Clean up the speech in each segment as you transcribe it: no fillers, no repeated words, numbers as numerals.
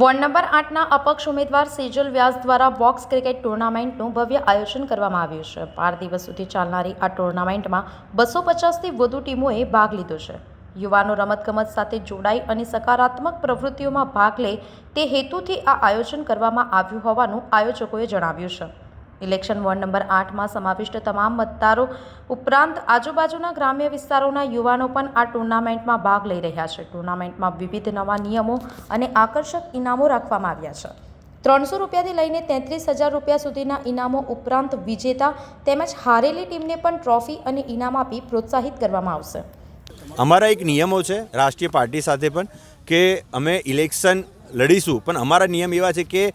Ward number 8ના અપક્ષ ઉમેદવાર સેજલ વ્યાસ દ્વારા બોક્સ ક્રિકેટ ટુર્નામેન્ટનું ભવ્ય આયોજન કરવામાં આવ્યું છે. 12 દિવસ સુધી ચાલનારી આ ટુર્નામેન્ટમાં 250થી વધુ ટીમોએ ભાગ લીધો છે. યુવાનો રમતગમત સાથે જોડાય અને સકારાત્મક પ્રવૃત્તિઓમાં ભાગ લે તે હેતુથી આ આયોજન કરવામાં આવ્યું હોવાનું આયોજકોએ જણાવ્યું છે. ઇલેક્શન વોર્ડ નંબર 8માં સમાવિષ્ટ તમામ મતદારો ઉપરાંત આજુબાજુના ગ્રામ્ય વિસ્તારોના યુવાનો પણ આ ટુર્નામેન્ટમાં ભાગ લઈ રહ્યા છે. ટુર્નામેન્ટમાં વિવિધ નવા નિયમો અને આકર્ષક ઇનામો રાખવામાં આવ્યા છે. 300 રૂપિયાથી લઈને 33,000 રૂપિયા સુધીના ઇનામો ઉપરાંત વિજેતા તેમજ હારેલી ટીમને પણ ટ્રોફી અને ઇનામ આપી પ્રોત્સાહિત કરવામાં આવશે. અમારા એક નિયમો છે રાષ્ટ્રીય પાર્ટી સાથે પણ કે અમે ઇલેક્શન લડીશું, પણ અમારા નિયમ એવા છે કે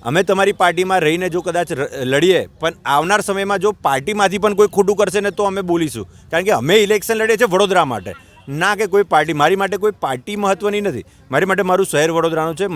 અમે તમારી પાર્ટીમાં રહીને જો કદાચ લડીએ પણ આવનાર સમયમાં જો પાર્ટીમાંથી પણ કોઈ ખોટું કરશે ને તો અમે બોલીશું. કારણ કે અમે ઇલેક્શન લડીએ છીએ વડોદરા માટે, ના કે કોઈ પાર્ટી. મારી માટે કોઈ પાર્ટી મહત્ત્વની નથી. મારી માટે મારું શહેર વડોદરાનું છે.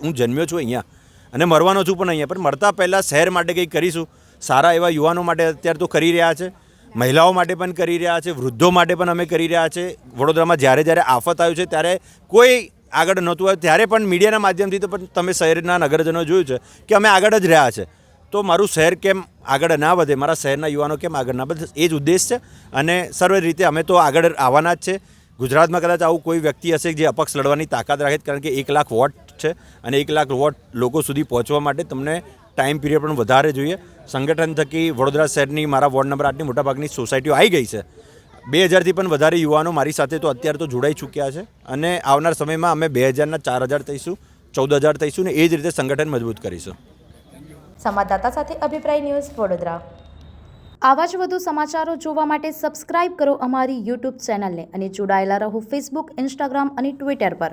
હું જન્મ્યો છું અહીંયા અને મરવાનો છું પણ અહીંયા. પણ મરતા પહેલાં શહેર માટે કંઈક કરીશું. સારા એવા યુવાનો માટે અત્યારે તો કરી રહ્યા છે, મહિલાઓ માટે પણ કરી રહ્યા છે, વૃદ્ધો માટે પણ અમે કરી રહ્યા છે. વડોદરામાં જ્યારે આફત આવ્યું છે ત્યારે કોઈ આગળ નહોતું આવ્યું, ત્યારે પણ મીડિયાના માધ્યમથી તો પણ તમે શહેરના નગરજનો જોયું છે કે અમે આગળ જ રહ્યા છે. તો મારું શહેર કેમ આગળ ના વધે, મારા શહેરના યુવાનો કેમ આગળ ના વધે, એ જ ઉદ્દેશ છે. અને સર્વ રીતે અમે તો આગળ આવવાના જ છે. ગુજરાતમાં કદાચ આવું કોઈ વ્યક્તિ હશે જે અપક્ષ લડવાની તાકાત રાખે, કારણ કે 1 લાખ વોટ છે અને 1 લાખ વોટ લોકો સુધી પહોંચવા માટે તમને ટાઈમ પીરિયડ પણ વધારે જોઈએ. સંગઠન થકી વડોદરા શહેરની મારા વોર્ડ નંબર 8ની મોટાભાગની સોસાયટીઓ આવી ગઈ છે. 2000થી પણ વધારે યુવાનો મારી સાથે તો અત્યારે તો જોડાઈ ચૂક્યા છે અને આવનાર સમયમાં અમે 2000ના 4000 થઈશું, 14000 થઈશું ને એ જ રીતે સંગઠન મજબૂત કરીશું. સંવાદદાતા સાથે અભિપ્રાય ન્યૂઝ વડોદરા. આવા જ વધુ સમાચારો જોવા માટે સબસ્ક્રાઇબ કરો અમારી યુટ્યુબ ચેનલને અને જોડાયેલા રહો ફેસબુક, ઇન્સ્ટાગ્રામ અને ટ્વિટર પર.